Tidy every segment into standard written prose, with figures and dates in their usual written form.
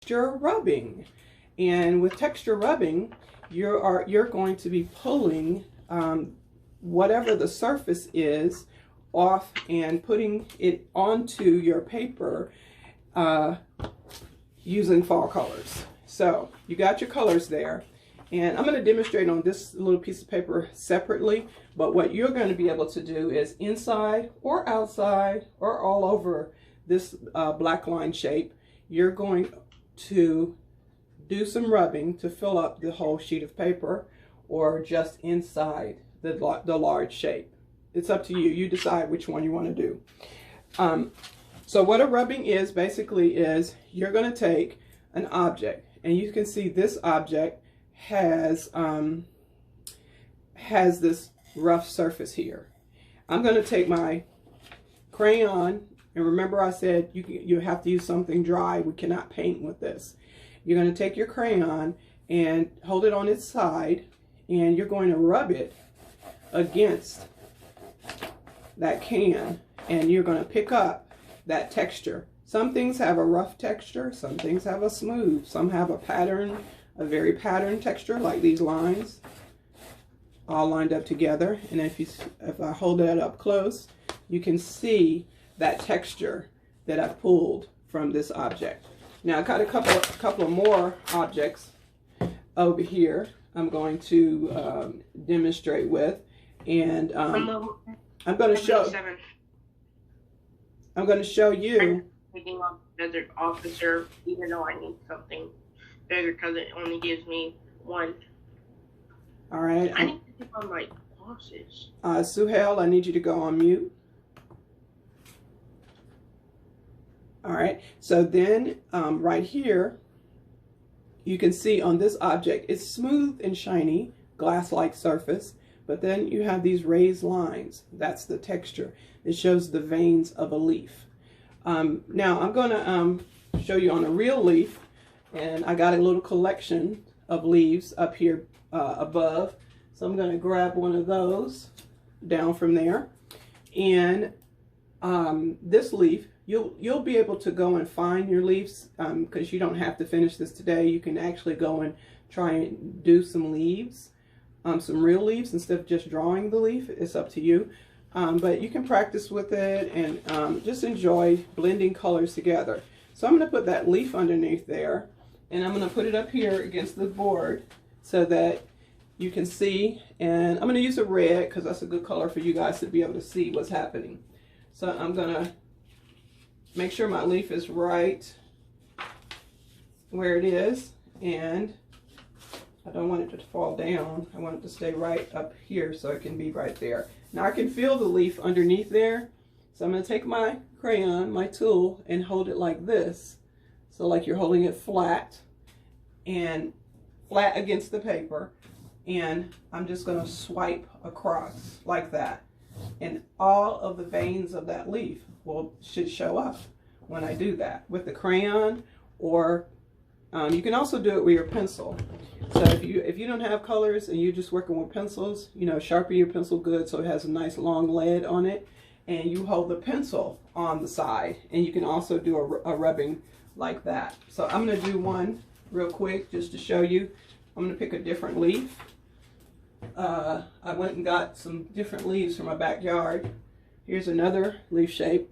texture rubbing. And with texture rubbing, you're going to be pulling whatever the surface is off and putting it onto your paper using fall colors. So you got your colors there, and I'm going to demonstrate on this little piece of paper separately, but what you're going to be able to do is inside or outside or all over this black line shape, you're going to do some rubbing to fill up the whole sheet of paper, or just inside the large shape. It's up to you. You decide which one you want to do. So what a rubbing is basically is you're going to take an object, and you can see this object has this rough surface here. I'm going to take my crayon, and remember I said you have to use something dry. We cannot paint with this. You're going to take your crayon and hold it on its side, and you're going to rub it against that can, and you're going to pick up that texture. Some things have a rough texture, some things have a smooth, some have a pattern, a very patterned texture, like these lines all lined up together. And if I hold that up close, you can see that texture that I pulled from this object. Now I got a couple of more objects over here I'm going to demonstrate with, and I'm going to show you. Taking off desert officer, even though I need something bigger because it only gives me one. All right. I need to take on my glasses. Suhail, I need you to go on mute. All right. So then right here, you can see on this object, it's smooth and shiny, glass-like surface, but then you have these raised lines. That's the texture. It shows the veins of a leaf. Now I'm going to show you on a real leaf, and I got a little collection of leaves up here above. So I'm going to grab one of those down from there, and this leaf, you'll be able to go and find your leaves because you don't have to finish this today. You can actually go and try and do some leaves, some real leaves, instead of just drawing the leaf. It's up to you. But you can practice with it and just enjoy blending colors together. So I'm going to put that leaf underneath there, and I'm going to put it up here against the board so that you can see. And I'm going to use a red because that's a good color for you guys to be able to see what's happening. So I'm going to make sure my leaf is right where it is, and I don't want it to fall down. I want it to stay right up here so it can be right there. Now I can feel the leaf underneath there, so I'm going to take my crayon, my tool, and hold it like this. So like you're holding it flat and flat against the paper, and I'm just going to swipe across like that. And all of the veins of that leaf should show up when I do that with the crayon, or you can also do it with your pencil. So if you don't have colors and you're just working with pencils, you know, sharpen your pencil good so it has a nice long lead on it, and you hold the pencil on the side, and you can also do a rubbing like that. So I'm going to do one real quick just to show you. I'm going to pick a different leaf. I went and got some different leaves from my backyard. Here's another leaf shape,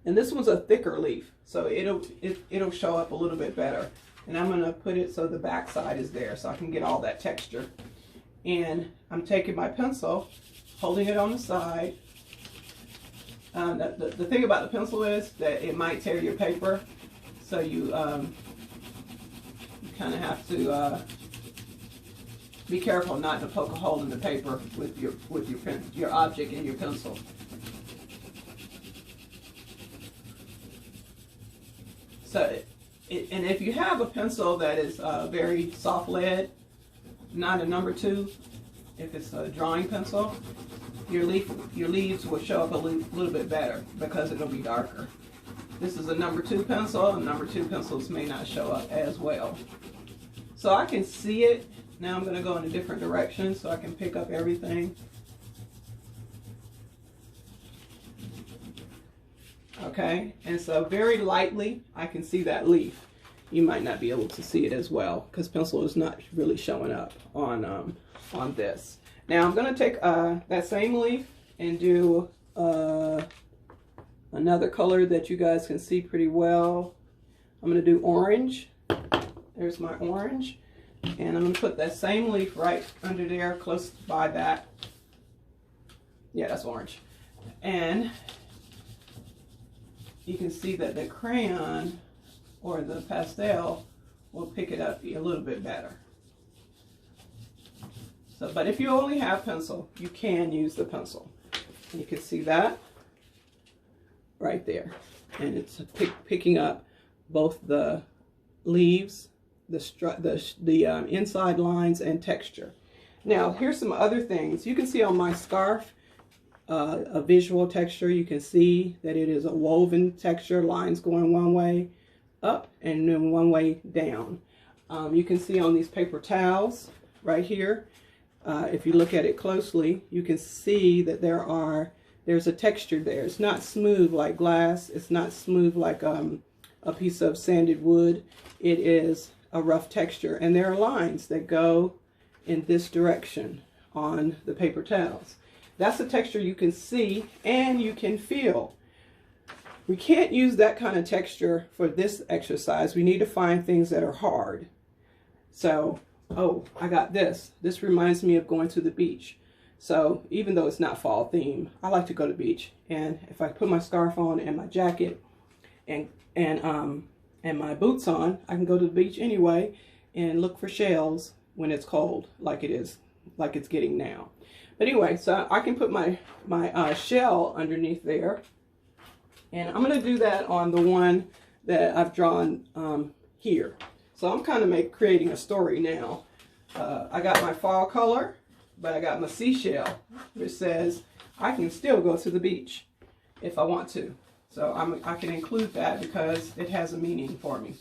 and this one's a thicker leaf, so it'll show up a little bit better. And I'm going to put it so the back side is there so I can get all that texture. And I'm taking my pencil, holding it on the side. The thing about the pencil is that it might tear your paper, so you kind of have to be careful not to poke a hole in the paper with your object and your pencil. So and if you have a pencil that is very soft lead, not a number 2, if it's a drawing pencil, your leaves will show up a little bit better because it'll be darker. This is a number 2 pencil, and number 2 pencils may not show up as well. So I can see it. Now I'm going to go in a different direction so I can pick up everything. Okay, and so very lightly I can see that leaf. You might not be able to see it as well because pencil is not really showing up on this. Now I'm going to take that same leaf and do another color that you guys can see pretty well. I'm going to do orange. There's my orange. And I'm going to put that same leaf right under there, close by that. Yeah, that's orange. And you can see that the crayon or the pastel will pick it up a little bit better. So, but if you only have pencil, you can use the pencil. You can see that right there. And it's picking up both the leaves, the inside lines, and texture. Now, here's some other things. You can see on my scarf a visual texture. You can see that it is a woven texture, lines going one way up and then one way down. You can see on these paper towels right here, if you look at it closely, you can see that there's a texture there. It's not smooth like glass. It's not smooth like a piece of sanded wood. It is a rough texture, and there are lines that go in this direction on the paper towels. That's the texture you can see and you can feel. We can't use that kind of texture for this exercise. We need to find things that are hard. So, oh, I got this. This reminds me of going to the beach. So even though it's not fall theme, I like to go to the beach. And if I put my scarf on and my jacket and my boots on, I can go to the beach anyway and look for shells when it's cold, like it is, like it's getting now. But anyway, so I can put my shell underneath there. And I'm going to do that on the one that I've drawn here. So I'm kind of creating a story now. I got my fall color, but I got my seashell, which says I can still go to the beach if I want to. So I can include that because it has a meaning for me.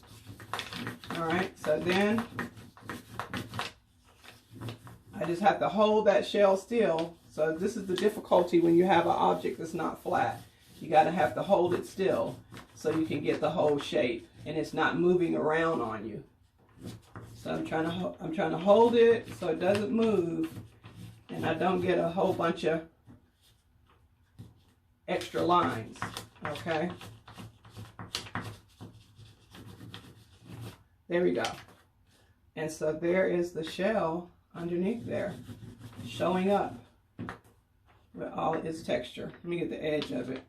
All right, so then I just have to hold that shell still. So this is the difficulty when you have an object that's not flat. You got to have to hold it still so you can get the whole shape and it's not moving around on you. So I'm trying to hold it so it doesn't move and I don't get a whole bunch of extra lines. Okay. There we go. And so there is the shell underneath there, showing up with all its texture. Let me get the edge of it.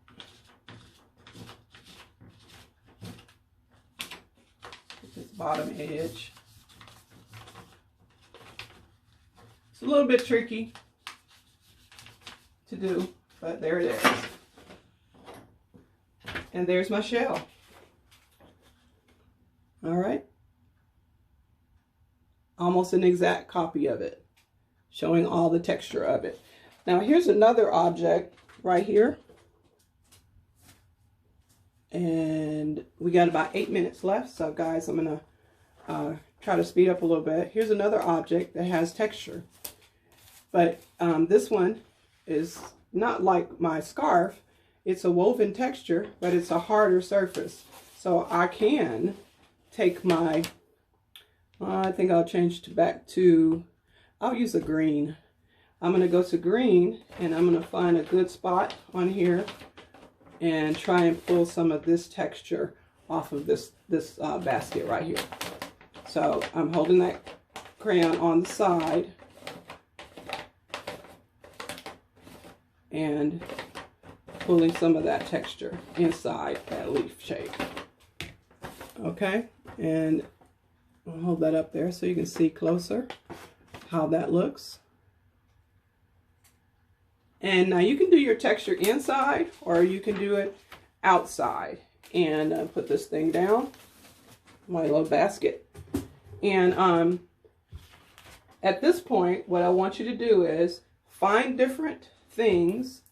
Get this bottom edge. It's a little bit tricky to do, but there it is. And there's my shell. All right. Almost an exact copy of it, showing all the texture of it. Now here's another object right here. And we got about 8 minutes left. So guys, I'm gonna try to speed up a little bit. Here's another object that has texture. But this one is not like my scarf. It's a woven texture, but it's a harder surface. So I can take my, I think I'll change back to, I'll use a green. I'm going to go to green and I'm going to find a good spot on here and try and pull some of this texture off of this basket right here. So I'm holding that crayon on the side and pulling some of that texture inside that leaf shape. Okay, and I'll hold that up there so you can see closer how that looks. And now you can do your texture inside or you can do it outside. And put this thing down, my little basket. And at this point, what I want you to do is find different things.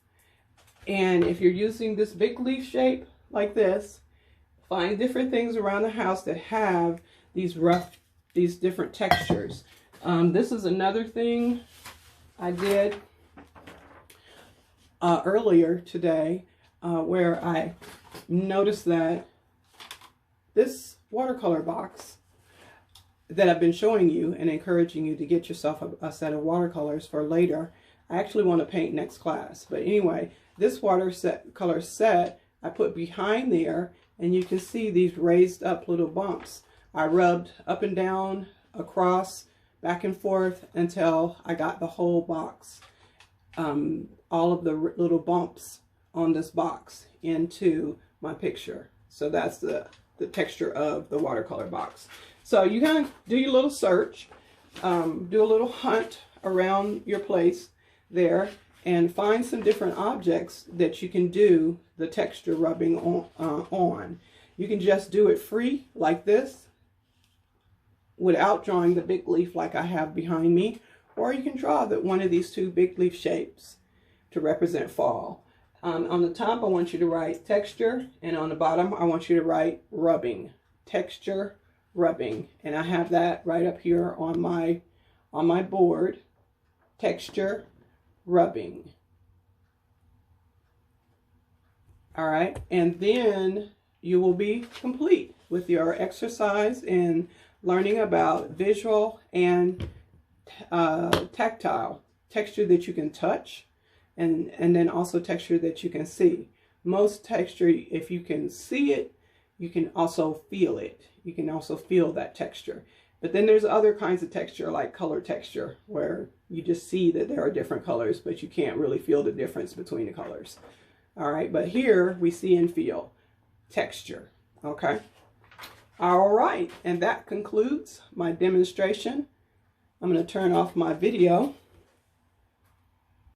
And if you're using this big leaf shape like this, find different things around the house that have these different textures. This is another thing I did earlier today where I notice that this watercolor box that I've been showing you and encouraging you to get yourself a set of watercolors for later. I actually want to paint next class. But anyway, this watercolor set I put behind there, and you can see these raised up little bumps. I rubbed up and down, across, back and forth until I got the whole box, all of the little bumps on this box into my picture. So that's the texture of the watercolor box. So you kind of do your little search, do a little hunt around your place there, and find some different objects that you can do the texture rubbing on. You can just do it free like this without drawing the big leaf like I have behind me, or you can draw one of these two big leaf shapes to represent fall. On the top I want you to write texture, and on the bottom I want you to write rubbing. Texture, rubbing, and I have that right up here on my board. Texture, rubbing. All right, and then you will be complete with your exercise in learning about visual and tactile texture that you can touch, and then also texture that you can see. Most texture, if you can see it, you can also feel it. You can also feel that texture. But then there's other kinds of texture, like color texture, where you just see that there are different colors, but you can't really feel the difference between the colors. All right, but here we see and feel texture, okay? All right, and that concludes my demonstration. I'm going to turn off my video